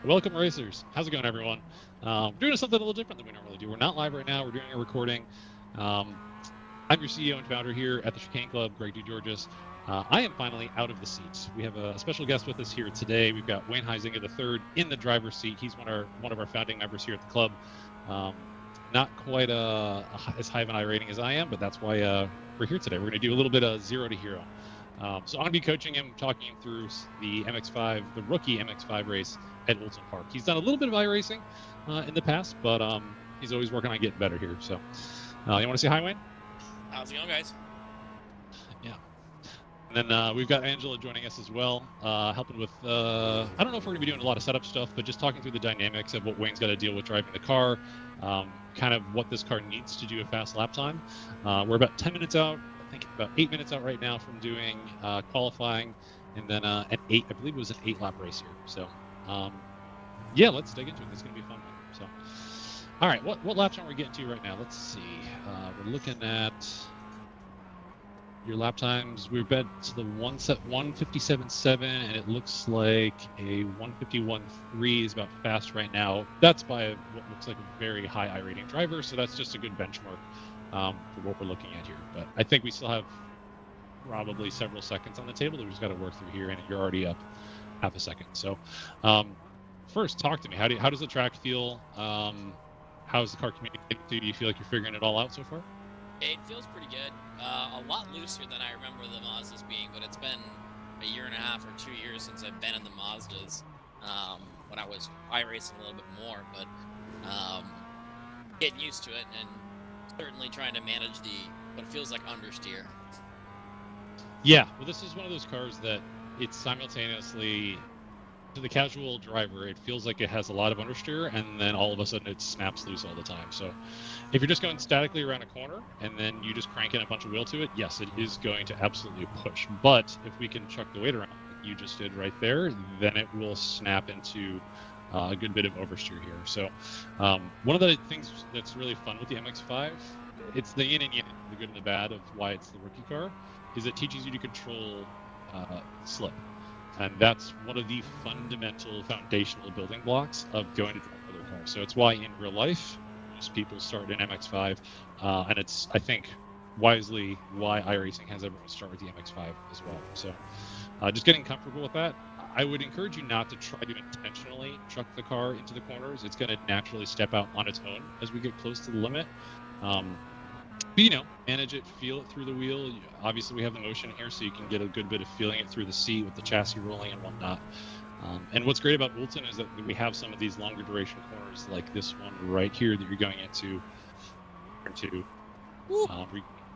Welcome, racers. How's it going, everyone? We're doing something a little different than we normally do. We're not live right now. We're doing a recording. I'm your CEO and founder here at the Chicane Club, Greg DeGeorgis. I am finally out of the seats. We have a special guest with us here today. We've got Wayne Huizenga III in the driver's seat. He's one of our founding members here at the club. Not quite as high of an I rating as I am, but that's why we're here today. We're going to do a little bit of 0 to hero. So I'm going to be coaching him, talking him through the MX5, the rookie MX5 race at Oulton Park. He's done a little bit of iRacing in the past, but he's always working on getting better here. So you want to say hi, Wayne? How's it going, guys? Yeah. And then we've got Angela joining us as well, helping with, I don't know if we're going to be doing a lot of setup stuff, but just talking through the dynamics of what Wayne's got to deal with driving the car, kind of what this car needs to do a fast lap time. We're about 10 minutes out. I think about 8 minutes out right now from doing qualifying, and then an 8, I believe it was an 8-lap race here. So, yeah, let's dig into it. This is going to be a fun one. So, all right, what lap time are we getting to right now? Let's see. We're looking at your lap times. We're bet to the 157.7, and it looks like a 151.3 is about fast right now. That's by what looks like a very high I rating driver, so that's just a good benchmark for what we're looking at here. But I think we still have probably several seconds on the table that we've just got to work through here, and you're already up half a second. So first, talk to me. How does the track feel? How's the car communicating to you? Do you feel like you're figuring it all out so far? It feels pretty good. A lot looser than I remember the Mazdas being, but it's been a year and a half or 2 years since I've been in the Mazdas. When I was iRacing a little bit more, but getting used to it and certainly trying to manage what feels like understeer. Yeah, well, this is one of those cars that it's simultaneously, to the casual driver, it feels like it has a lot of understeer, and then all of a sudden it snaps loose all the time. So if you're just going statically around a corner and then you just crank in a bunch of wheel to it, yes, it is going to absolutely push. But if we can chuck the weight around like you just did right there, then it will snap into a good bit of oversteer here. So one of the things that's really fun with the MX5, it's the yin and yang, the good and the bad of why it's the rookie car, is it teaches you to control slip. And that's one of the fundamental, foundational building blocks of going to drive other cars. So it's why in real life, most people start in MX5, and it's, I think, wisely why iRacing has everyone start with the MX5 as well. So just getting comfortable with that. I would encourage you not to try to intentionally truck the car into the corners. It's going to naturally step out on its own as we get close to the limit. But, manage it, feel it through the wheel. Obviously, we have the motion here, so you can get a good bit of feeling it through the seat with the chassis rolling and whatnot. And what's great about Oulton is that we have some of these longer duration corners like this one right here that you're going into.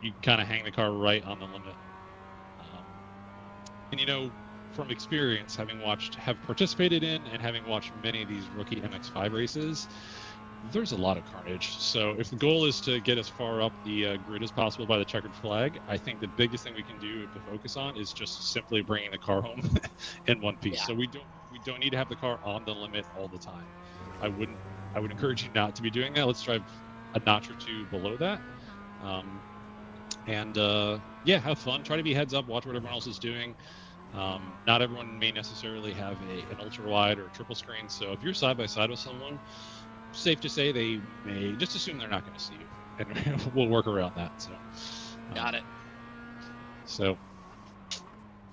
You kind of hang the car right on the limit. And from experience, have participated in and having watched many of these rookie MX5 races, there's a lot of carnage. So if the goal is to get as far up the grid as possible by the checkered flag, I think the biggest thing we can do to focus on is just simply bringing the car home in one piece. Yeah. So we don't need to have the car on the limit all the time. I would encourage you not to be doing that. Let's drive a notch or two below that. Have fun. Try to be heads up. Watch what everyone else is doing. Not everyone may necessarily have an ultra wide or a triple screen. So if you're side by side with someone, safe to say they may just assume they're not going to see you, and we'll work around that. So got it. So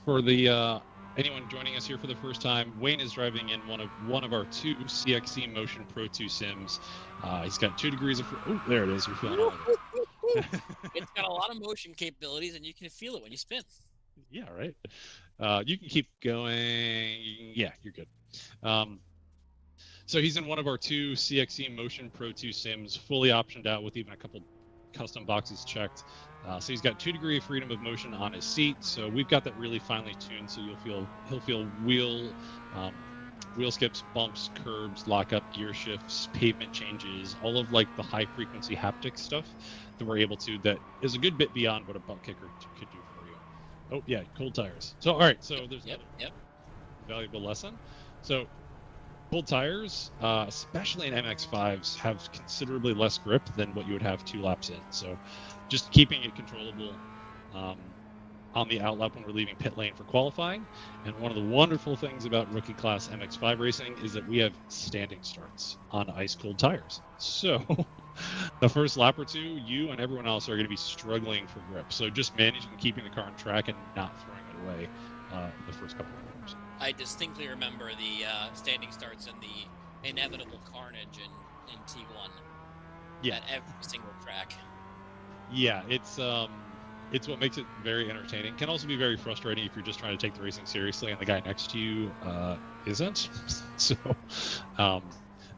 for the anyone joining us here for the first time, Wayne is driving in one of our 2 CXC Motion Pro II sims. He's got 2 degrees of there it is. We're feeling all of it. It's got a lot of motion capabilities, and you can feel it when you spin. Yeah, right. You can keep going. Yeah, you're good. So he's in one of our 2 CXC Motion Pro II sims, fully optioned out with even a couple custom boxes checked. So he's got 2 degrees of freedom of motion on his seat. So we've got that really finely tuned. So he'll feel wheel skips, bumps, curbs, lockup, gear shifts, pavement changes, all of like the high frequency haptic stuff that we're able to. That is a good bit beyond what a Buttkicker could do for you. Oh yeah, cold tires. So all right, so there's another valuable lesson. So cold tires, especially in MX5s, have considerably less grip than what you would have 2 laps in. So just keeping it controllable on the outlap when we're leaving pit lane for qualifying. And one of the wonderful things about rookie class MX5 racing is that we have standing starts on ice-cold tires. So the first lap or two, you and everyone else are going to be struggling for grip. So just managing keeping the car on track and not throwing it away the first couple of laps. I distinctly remember the standing starts and the inevitable carnage in T1 Yeah. at every single track. Yeah, it's what makes it very entertaining. Can also be very frustrating if you're just trying to take the racing seriously and the guy next to you isn't. So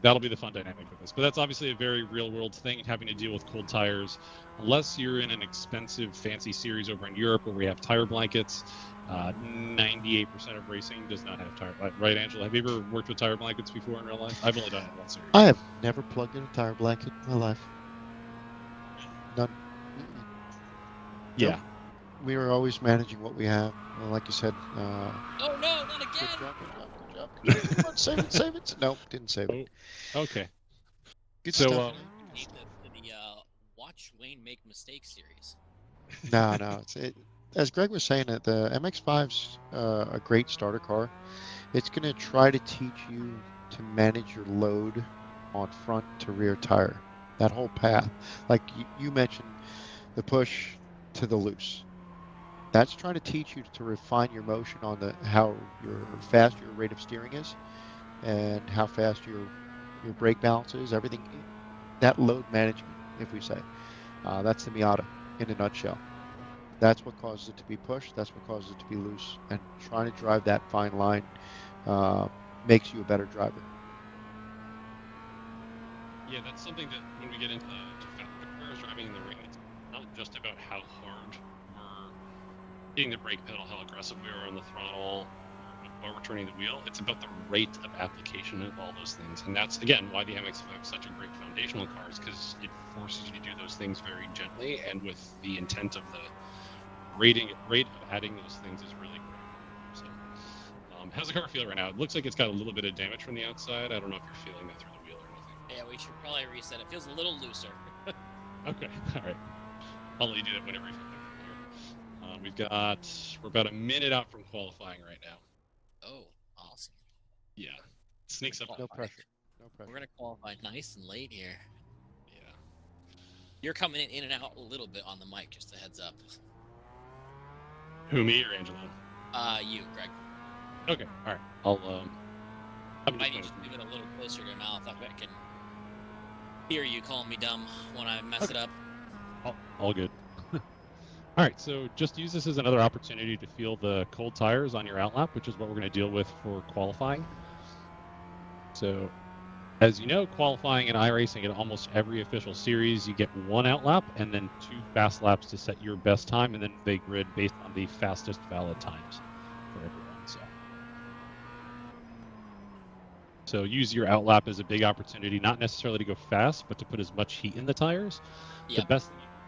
that'll be the fun dynamic with this. But that's obviously a very real world thing, having to deal with cold tires. Unless you're in an expensive, fancy series over in Europe where we have tire blankets, 98% of racing does not have tire. Right, Angela? Have you ever worked with tire blankets before in real life? I've only done it in one series. I have never plugged in a tire blanket in my life. None. Yeah. Nope. We are always managing what we have. Like you said. Oh no, not again! Good job. Come on, save it. Nope, didn't save it. Oh, okay. Good So, stuff. Name this to the Watch Wayne Make Mistakes series. No. As Greg was saying, the MX5's a great starter car. It's going to try to teach you to manage your load on front to rear tire. That whole path. Like you mentioned, the push to the loose. That's trying to teach you to refine your motion on how fast your rate of steering is and how fast your brake balance is, everything. That load management, if we say. That's the Miata in a nutshell. That's what causes it to be pushed. That's what causes it to be loose. And trying to drive that fine line makes you a better driver. Yeah, that's something that when we get into cars driving in the ring, it's not just about how hard we're hitting the brake pedal, how aggressive we are on the throttle, while we're turning the wheel. It's about the rate of application of all those things. And that's, again, why the MX5 is such a great foundational car, is because it forces you to do those things very gently and with the intent of the rate of adding those things is really great. So, how's the car feel right now? It looks like it's got a little bit of damage from the outside. I don't know if you're feeling that through the wheel or anything. Yeah, we should probably reset. It feels a little looser. Okay, all right. I'll let you do that whenever you feel like it. We're about a minute out from qualifying right now. Oh, awesome. Yeah, sneaks up. No pressure. We're gonna qualify nice and late here. Yeah. You're coming in and out a little bit on the mic, just a heads up. Who, me or Angelo? You, Greg. Okay, all right. I need you to move it a little closer to your mouth. I can hear you calling me dumb when I mess it up. All good. All right, so just use this as another opportunity to feel the cold tires on your outlap, which is what we're going to deal with for qualifying. So, as you know, qualifying in iRacing at almost every official series, you get one outlap and then 2 fast laps to set your best time, and then they grid based on the fastest valid times for everyone. So use your outlap as a big opportunity, not necessarily to go fast, but to put as much heat in the tires. Yep.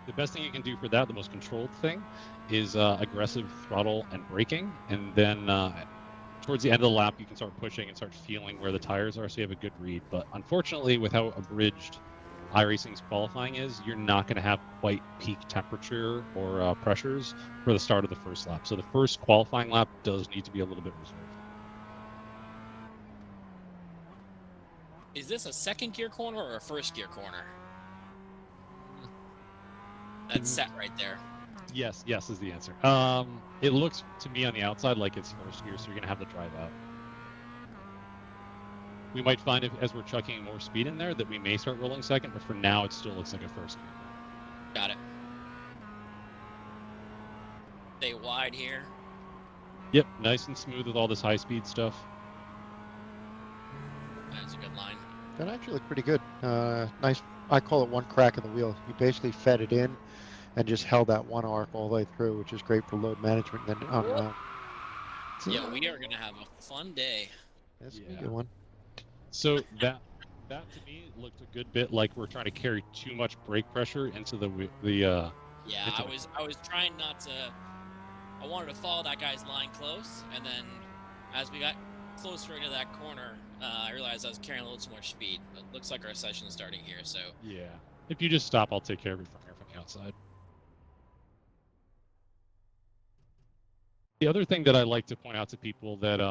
The best thing you can do for that, the most controlled thing, is aggressive throttle and braking. And then towards the end of the lap, you can start pushing and start feeling where the tires are so you have a good read. But unfortunately, with how abridged iRacing's qualifying is, you're not going to have quite peak temperature or pressures for the start of the first lap. So the first qualifying lap does need to be a little bit reserved. Is this a second gear corner or a first gear corner? That's set right there. Yes is the answer. It looks to me on the outside like it's first gear, so you're gonna have to drive out. We might find as we're chucking more speed in there that we may start rolling second, but for now it still looks like a first gear. Got it. Stay wide here. Yep, nice and smooth with all this high speed stuff. That's a good line. That actually looked pretty good. Nice. I call it one crack in the wheel. You basically fed it in and just held that one arc all the way through, which is great for load management. And then unwound. Yeah, we are gonna have a fun day. That's a good one. So that to me looked a good bit like we're trying to carry too much brake pressure into the Yeah, I was trying not to. I wanted to follow that guy's line close, and then as we got closer into that corner, I realized I was carrying a little too much speed. It looks like our session is starting here, so yeah. If you just stop, I'll take care of it from here from the outside. The other thing that I like to point out to people that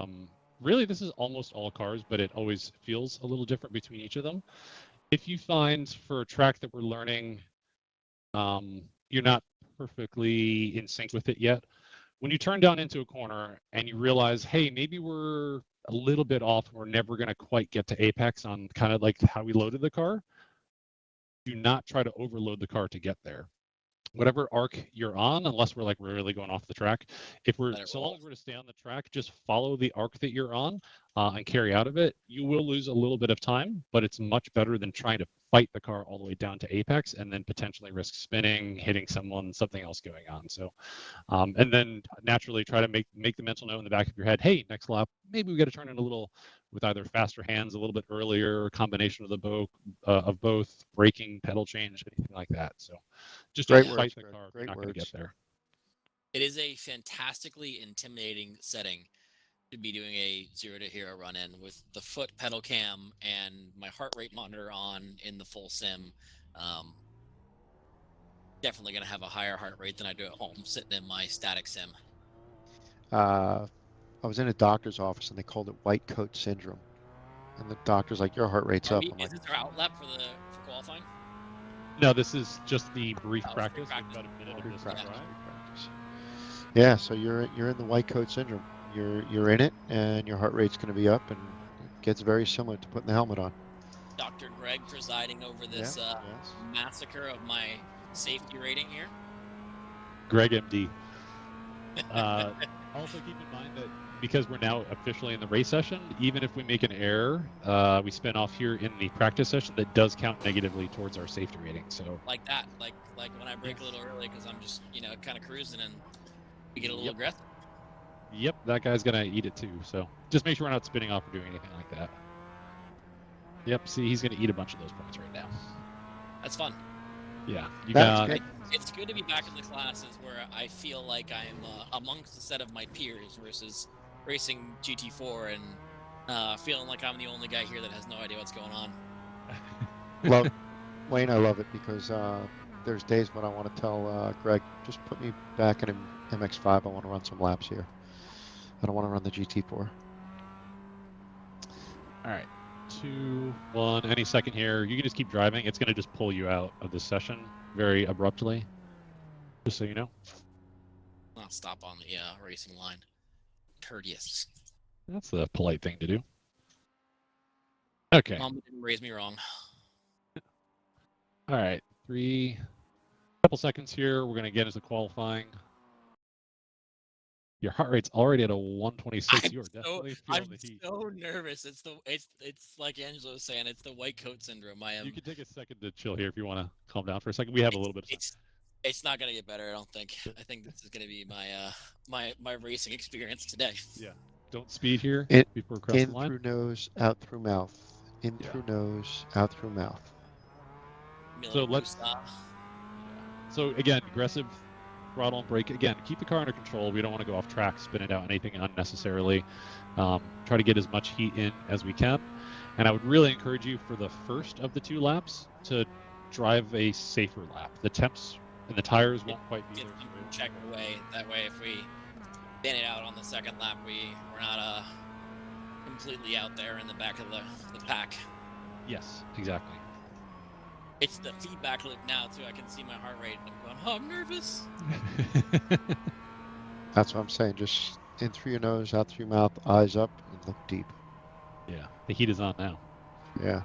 really this is almost all cars, but it always feels a little different between each of them. If you find for a track that we're learning, you're not perfectly in sync with it yet, when you turn down into a corner and you realize, hey, maybe we're a little bit off, we're never going to quite get to apex on kind of like how we loaded the car, do not try to overload the car to get there. Whatever arc you're on, unless we're like really going off the track, if we're so long as we're to stay on the track, just follow the arc that you're on and carry out of it. You will lose a little bit of time, but it's much better than trying to fight the car all the way down to apex and then potentially risk spinning, hitting someone, something else going on. So and then naturally try to make the mental note in the back of your head, hey, next lap maybe we got to turn in a little with either faster hands a little bit earlier, a combination of both braking, pedal change, anything like that. So just Great don't words, fight the Greg. car if Great you're not going to get words. there. It is a fantastically intimidating setting to be doing a 0 to hero run in with the foot pedal cam and my heart rate monitor on in the full sim. Definitely going to have a higher heart rate than I do at home sitting in my static sim. I was in a doctor's office and they called it white coat syndrome. And the doctor's like, your heart rate's up. I'm Is like, this our outlap for qualifying? No, this is just the brief Oh, practice. free We've got a minute of free this practice, to try. free practice. Yeah, so you're in the white coat syndrome. You're in it, and your heart rate's going to be up, and it gets very similar to putting the helmet on. Dr. Greg presiding over this Yes. massacre of my safety rating here. Greg MD. Also keep in mind that because we're now officially in the race session, even if we make an error, we spin off here in the practice session, that does count negatively towards our safety rating. So like that, like when I brake a little early because I'm just kind of cruising and we get a little aggressive. Yep, that guy's gonna eat it too. So just make sure we're not spinning off or doing anything like that. Yep, see, he's gonna eat a bunch of those points right now. That's fun. Yeah, It's good to be back in the classes where I feel like I'm amongst a set of my peers versus racing GT4 and feeling like I'm the only guy here that has no idea what's going on. Wayne, I love it because there's days when I want to tell Greg, just put me back in an MX5. I want to run some laps here. I don't want to run the GT4. All right. 2, 1, any second here. You can just keep driving. It's going to just pull you out of this session very abruptly, just so you know. I'll stop on the racing line. Courteous. That's the polite thing to do. Okay. Mom didn't raise me wrong. All right. Couple seconds here. We're going to get into qualifying. Your heart rate's already at a 126. You are definitely feeling the heat. I'm so nervous. It's like Angela was saying. It's the white coat syndrome. You can take a second to chill here if you want to calm down for a second. We have a little bit of time. It's not gonna get better. I don't think. I think this is gonna be my racing experience today. Yeah. Don't speed here before we cross the line. In through nose, out through mouth. In through nose, out through mouth. So again, aggressive throttle and brake. Again, keep the car under control. We don't want to go off track, spin it out, anything unnecessarily. Try to get as much heat in as we can. And I would really encourage you for the first of the 2 laps to drive a safer lap. The temps and the tires won't quite be there. Check away. That way, if we spin it out on the second lap, we're not completely out there in the back of the pack. Yes, exactly. It's the feedback loop now too. I can see my heart rate and I'm going, oh, I'm nervous. That's what I'm saying. Just in through your nose, out through your mouth, eyes up, and look deep. Yeah, the heat is on now. Yeah.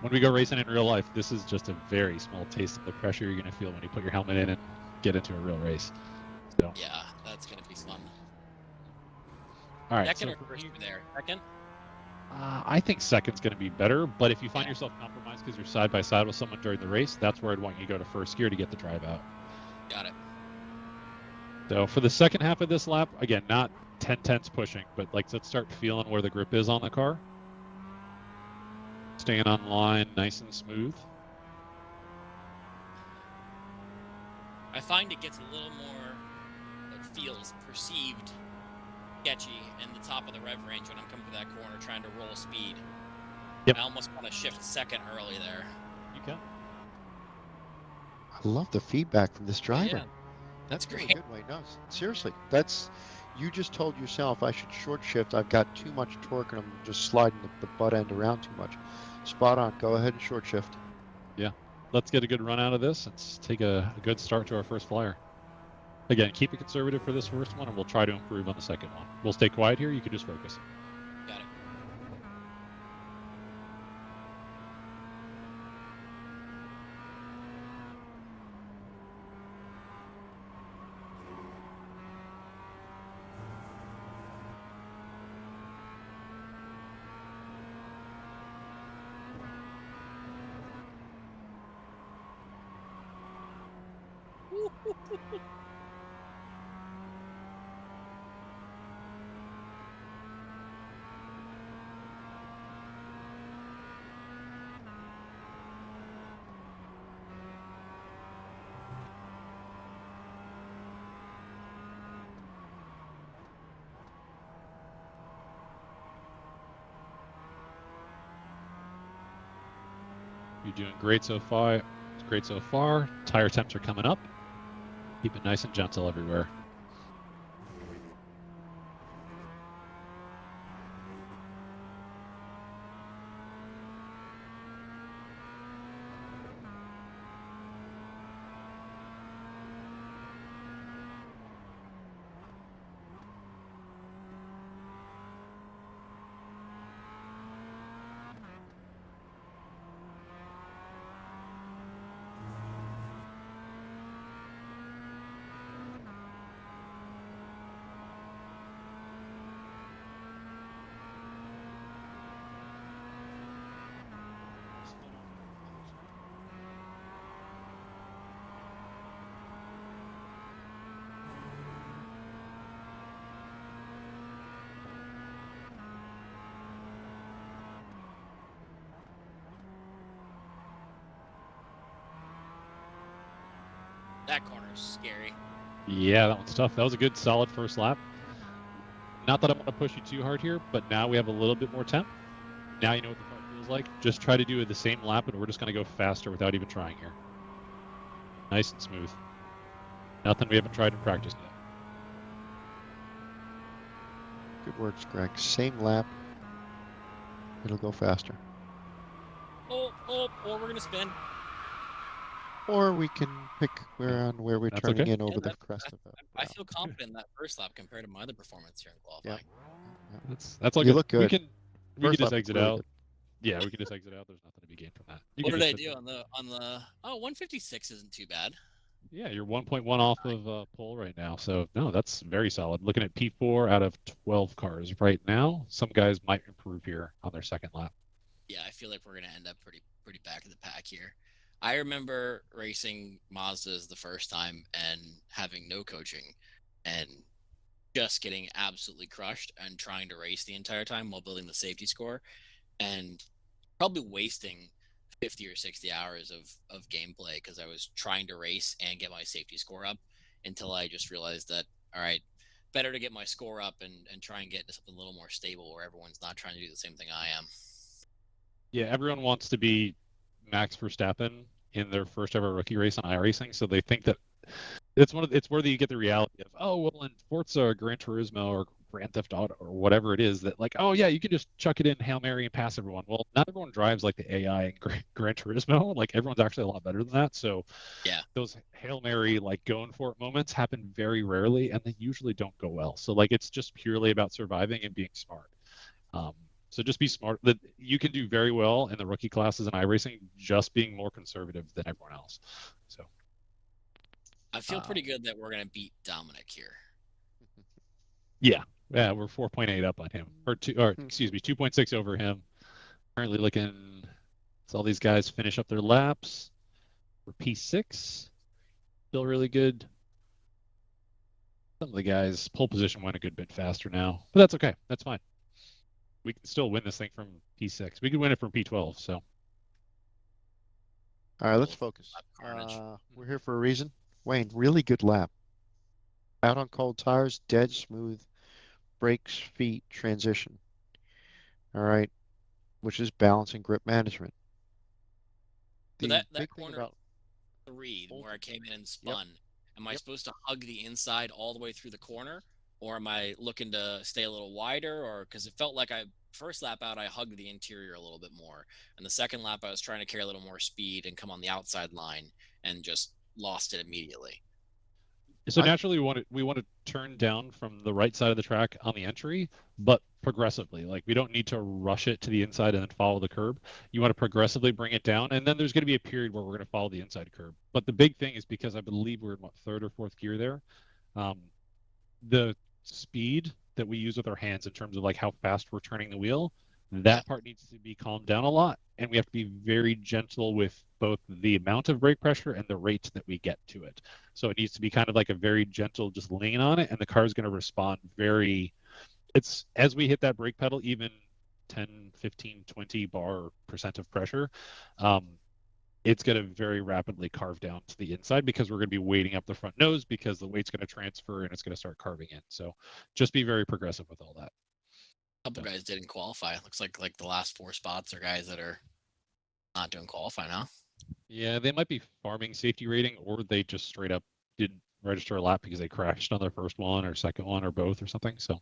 When we go racing in real life, this is just a very small taste of the pressure you're going to feel when you put your helmet in and get into a real race. So. Yeah, that's going to be fun. All right. Second or first there? Second? I think second's going to be better, but if you find yourself compromised because you're side by side with someone during the race, that's where I'd want you to go to first gear to get the drive out. Got it. So for the second half of this lap, again, not 10/10s pushing, but let's start feeling where the grip is on the car. Staying on line, nice and smooth. I find it gets a little more, feels perceived sketchy in the top of the rev range when I'm coming to that corner trying to roll speed. Yep. I almost want to shift second early there. You can. I love the feedback from this driver. That's Really great. good, Wayne. No, seriously, you just told yourself I should short shift. I've got too much torque and I'm just sliding the butt end around too much. Spot on. Go ahead and short shift. Yeah. Let's get a good run out of this. Let's take a good start to our first flyer. Again, keep it conservative for this first one, and we'll try to improve on the second one. We'll stay quiet here. You can just focus. Got it. You're doing great so far. It's great so far. Tire temps are coming up. Keep it nice and gentle everywhere. That corner's scary. Yeah, that one's tough. That was a good, solid first lap. Not that I want to push you too hard here, but now we have a little bit more temp. Now you know what the car feels like. Just try to do the same lap, and we're just going to go faster without even trying here. Nice and smooth. Nothing we haven't tried in practice yet. Good works, Greg. Same lap. It'll go faster. Or we're gonna spin. Or we can pick where we're That's turning okay. in over the crest of it. I feel confident in that first lap compared to my other performance here in qualifying. That's all You good. look good. We can First just lap was exit really out. good. Yeah, we can just exit out. There's nothing to be gained from that. What did I do on the 156 isn't too bad. Yeah, you're 1.1 off of pole right now. So no, that's very solid. Looking at P4 out of 12 cars right now. Some guys might improve here on their second lap. Yeah, I feel like we're gonna end up pretty back of the pack here. I remember racing Mazdas the first time and having no coaching and just getting absolutely crushed and trying to race the entire time while building the safety score and probably wasting 50 or 60 hours of gameplay because I was trying to race and get my safety score up until I just realized that, all right, better to get my score up and try and get into something a little more stable where everyone's not trying to do the same thing I am. Yeah, everyone wants to be Max Verstappen in their first ever rookie race on iRacing, so they think that it's where you get the reality of, oh well, in Forza or Gran Turismo or Grand Theft Auto or whatever it is, that like, oh yeah, you can just chuck it in Hail Mary and pass everyone. Well, not everyone drives like the AI in Gran Turismo. Like everyone's actually a lot better than that. So Yeah, those Hail Mary like going for it moments happen very rarely, and they usually don't go well. So like it's just purely about surviving and being smart. So just be smart. That you can do very well in the rookie classes in iRacing, just being more conservative than everyone else. So I feel pretty good that we're gonna beat Dominic here. yeah, we're 4.8 up on him, or excuse me, 2.6 over him. Currently looking. So all these guys finish up their laps. We're P6. Still really good. Some of the guys pole position went a good bit faster now, but that's okay. That's fine. We can still win this thing from P6. We could win it from P12. So. All right, let's focus. We're here for a reason. Wayne, really good lap. Out on cold tires, dead smooth, brakes, feet, transition. All right, which is balance and grip management. So The that big thing corner about 3 where I came in and spun, Am I Yep. supposed to hug the inside all the way through the corner, or am I looking to stay a little wider? Or because it felt like first lap out I hugged the interior a little bit more, and the second lap I was trying to carry a little more speed and come on the outside line and just lost it immediately. So I naturally, we want to turn down from the right side of the track on the entry, but progressively. Like we don't need to rush it to the inside and then follow the curb. You want to progressively bring it down, and then there's going to be a period where we're going to follow the inside curb. But the big thing is because I believe we're in what, third or fourth gear there. Um, the speed that we use with our hands in terms of like how fast we're turning the wheel, Yeah, that part needs to be calmed down a lot, and we have to be very gentle with both the amount of brake pressure and the rate that we get to it. So it needs to be kind of like a very gentle just lean on it, and the car is going to respond very. It's as we hit that brake pedal, even 10, 15, 20 bar percent of pressure, um, it's going to very rapidly carve down to the inside because we're going to be weighting up the front nose because the weight's going to transfer and it's going to start carving in. So just be very progressive with all that. a couple So, guys didn't qualify. It looks like the last 4 spots are guys that are not doing qualify now. yeah, they might be farming safety rating or they just straight up didn't register a lap because they crashed on their first one or second one or both or something. So